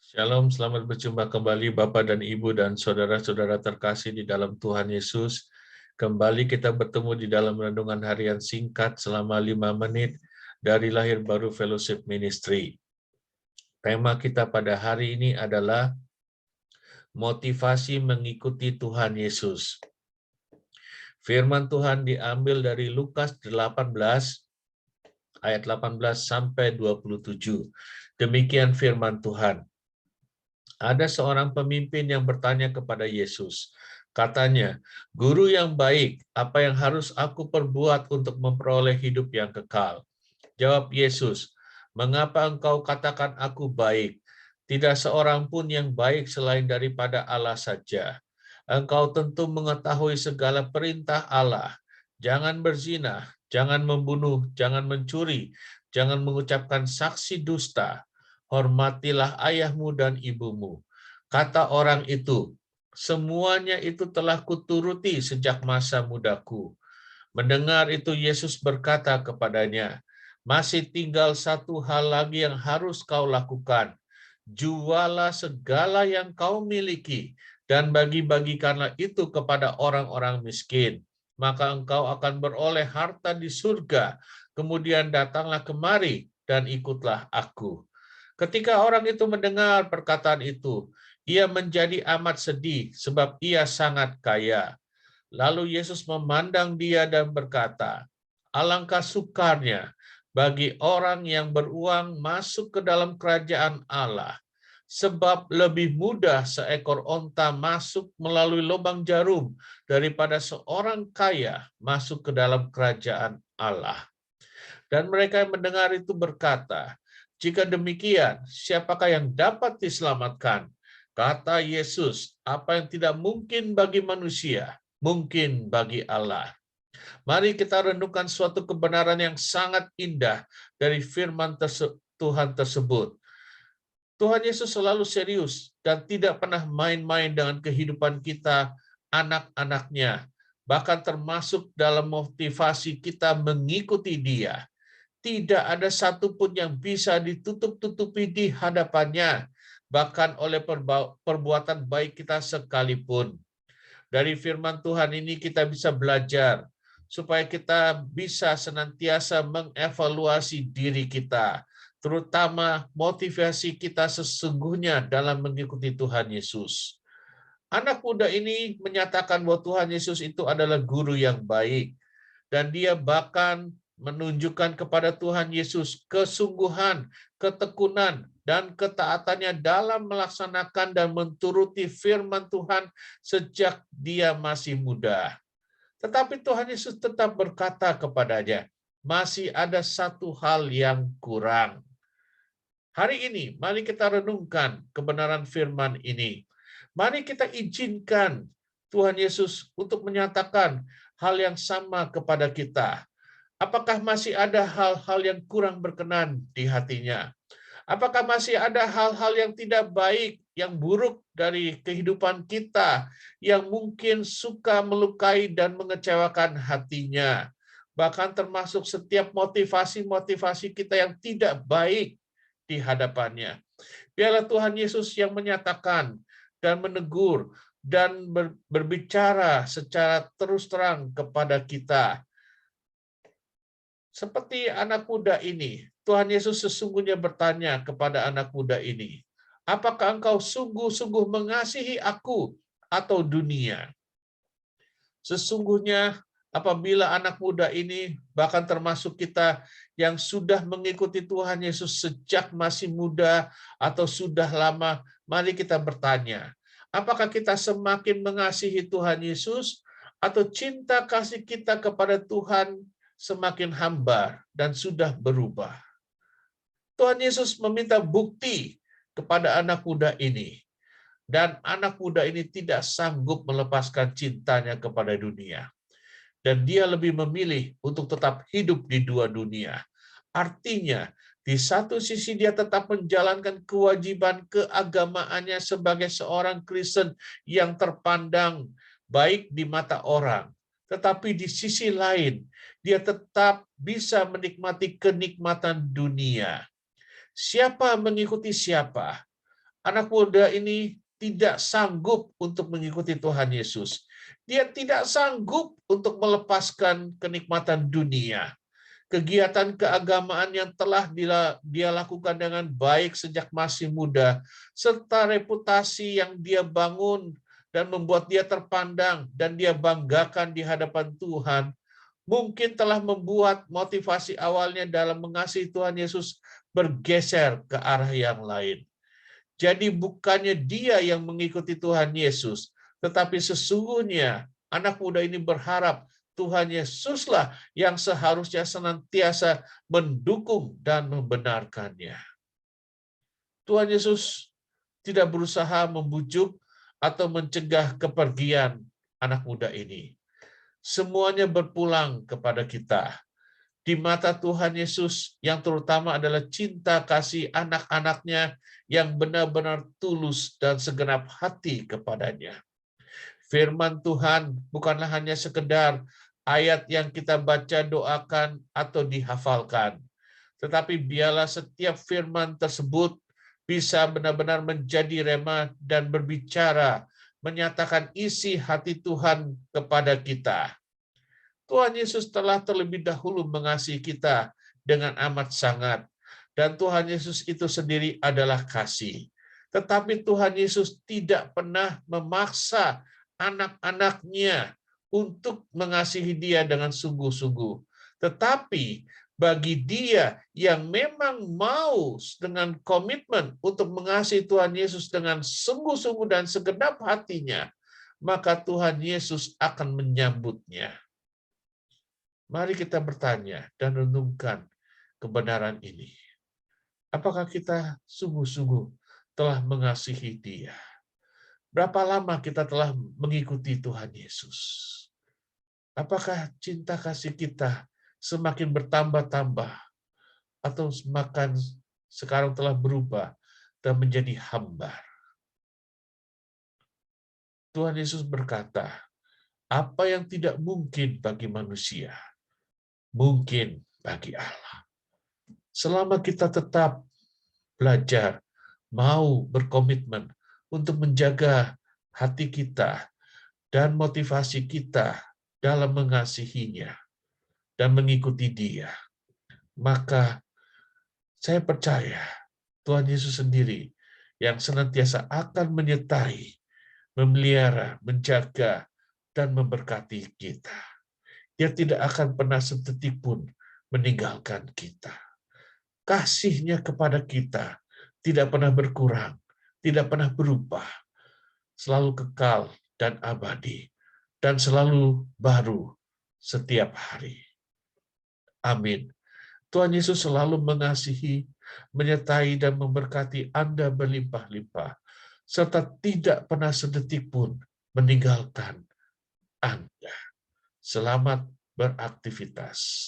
Shalom, selamat berjumpa kembali Bapak dan Ibu dan saudara-saudara terkasih di dalam Tuhan Yesus. Kembali kita bertemu di dalam renungan harian singkat selama 5 menit dari Lahir Baru Fellowship Ministry. Tema kita pada hari ini adalah motivasi mengikuti Tuhan Yesus. Firman Tuhan diambil dari Lukas 18 ayat 18 sampai 27. Demikian firman Tuhan. Ada seorang pemimpin yang bertanya kepada Yesus. Katanya, "Guru yang baik, apa yang harus aku perbuat untuk memperoleh hidup yang kekal?" Jawab Yesus, "Mengapa engkau katakan aku baik? Tidak seorang pun yang baik selain daripada Allah saja. Engkau tentu mengetahui segala perintah Allah. Jangan berzina, jangan membunuh, jangan mencuri, jangan mengucapkan saksi dusta. Hormatilah ayahmu dan ibumu." Kata orang itu, "Semuanya itu telah kuturuti sejak masa mudaku." Mendengar itu Yesus berkata kepadanya, "Masih tinggal satu hal lagi yang harus kau lakukan. Jualah segala yang kau miliki dan bagi-bagikanlah itu kepada orang-orang miskin. Maka engkau akan beroleh harta di surga. Kemudian datanglah kemari dan ikutlah aku." Ketika orang itu mendengar perkataan itu, ia menjadi amat sedih sebab ia sangat kaya. Lalu Yesus memandang dia dan berkata, "Alangkah sukarnya bagi orang yang beruang masuk ke dalam kerajaan Allah. Sebab lebih mudah seekor onta masuk melalui lubang jarum daripada seorang kaya masuk ke dalam kerajaan Allah." Dan mereka yang mendengar itu berkata, "Jika demikian, siapakah yang dapat diselamatkan?" Kata Yesus, "Apa yang tidak mungkin bagi manusia, mungkin bagi Allah." Mari kita renungkan suatu kebenaran yang sangat indah dari firman Tuhan tersebut. Tuhan Yesus selalu serius dan tidak pernah main-main dengan kehidupan kita, anak-anaknya, bahkan termasuk dalam motivasi kita mengikuti Dia. Tidak ada satupun yang bisa ditutup-tutupi di hadapannya, bahkan oleh perbuatan baik kita sekalipun. Dari firman Tuhan ini kita bisa belajar supaya kita bisa senantiasa mengevaluasi diri kita, terutama motivasi kita sesungguhnya dalam mengikuti Tuhan Yesus. Anak muda ini menyatakan bahwa Tuhan Yesus itu adalah guru yang baik, dan dia bahkan menunjukkan kepada Tuhan Yesus kesungguhan, ketekunan, dan ketaatannya dalam melaksanakan dan menturuti firman Tuhan sejak dia masih muda. Tetapi Tuhan Yesus tetap berkata kepadanya, "Masih ada satu hal yang kurang." Hari ini, mari kita renungkan kebenaran firman ini. Mari kita izinkan Tuhan Yesus untuk menyatakan hal yang sama kepada kita. Apakah masih ada hal-hal yang kurang berkenan di hatinya? Apakah masih ada hal-hal yang tidak baik, yang buruk dari kehidupan kita, yang mungkin suka melukai dan mengecewakan hatinya? Bahkan termasuk setiap motivasi-motivasi kita yang tidak baik di hadapannya. Biarlah Tuhan Yesus yang menyatakan dan menegur dan berbicara secara terus terang kepada kita. Seperti anak muda ini, Tuhan Yesus sesungguhnya bertanya kepada anak muda ini, "Apakah engkau sungguh-sungguh mengasihi aku atau dunia?" Sesungguhnya apabila anak muda ini, bahkan termasuk kita yang sudah mengikuti Tuhan Yesus sejak masih muda atau sudah lama, mari kita bertanya, apakah kita semakin mengasihi Tuhan Yesus atau cinta kasih kita kepada Tuhan semakin hambar dan sudah berubah? Tuhan Yesus meminta bukti kepada anak muda ini. Dan anak muda ini tidak sanggup melepaskan cintanya kepada dunia. Dan dia lebih memilih untuk tetap hidup di dua dunia. Artinya, di satu sisi dia tetap menjalankan kewajiban keagamaannya sebagai seorang Kristen yang terpandang baik di mata orang. Tetapi di sisi lain, dia tetap bisa menikmati kenikmatan dunia. Siapa mengikuti siapa? Anak muda ini tidak sanggup untuk mengikuti Tuhan Yesus. Dia tidak sanggup untuk melepaskan kenikmatan dunia. Kegiatan keagamaan yang telah dia lakukan dengan baik sejak masih muda, serta reputasi yang dia bangun dan membuat dia terpandang dan dia banggakan di hadapan Tuhan, mungkin telah membuat motivasi awalnya dalam mengasihi Tuhan Yesus bergeser ke arah yang lain. Jadi bukannya dia yang mengikuti Tuhan Yesus, tetapi sesungguhnya anak muda ini berharap Tuhan Yesuslah yang seharusnya senantiasa mendukung dan membenarkannya. Tuhan Yesus tidak berusaha membujuk atau mencegah kepergian anak muda ini. Semuanya berpulang kepada kita. Di mata Tuhan Yesus yang terutama adalah cinta kasih anak-anaknya yang benar-benar tulus dan segenap hati kepadanya. Firman Tuhan bukanlah hanya sekedar ayat yang kita baca, doakan, atau dihafalkan. Tetapi biarlah setiap firman tersebut bisa benar-benar menjadi rema dan berbicara, menyatakan isi hati Tuhan kepada kita. Tuhan Yesus telah terlebih dahulu mengasihi kita dengan amat sangat. Dan Tuhan Yesus itu sendiri adalah kasih. Tetapi Tuhan Yesus tidak pernah memaksa anak-anaknya untuk mengasihi dia dengan sungguh-sungguh. Tetapi bagi dia yang memang mau dengan komitmen untuk mengasihi Tuhan Yesus dengan sungguh-sungguh dan segenap hatinya, maka Tuhan Yesus akan menyambutnya. Mari kita bertanya dan renungkan kebenaran ini. Apakah kita sungguh-sungguh telah mengasihi Dia? Berapa lama kita telah mengikuti Tuhan Yesus? Apakah cinta kasih kita semakin bertambah-tambah atau semakin sekarang telah berubah dan menjadi hambar? Tuhan Yesus berkata, apa yang tidak mungkin bagi manusia, mungkin bagi Allah. Selama kita tetap belajar, mau berkomitmen untuk menjaga hati kita dan motivasi kita dalam mengasihinya dan mengikuti Dia, maka saya percaya Tuhan Yesus sendiri yang senantiasa akan menyertai, memelihara, menjaga, dan memberkati kita. Dia tidak akan pernah sedetik pun meninggalkan kita. Kasih-Nya kepada kita tidak pernah berkurang, tidak pernah berubah, selalu kekal dan abadi, dan selalu baru setiap hari. Amin. Tuhan Yesus selalu mengasihi, menyertai, dan memberkati Anda berlimpah-limpah, serta tidak pernah sedetik pun meninggalkan Anda. Selamat beraktivitas.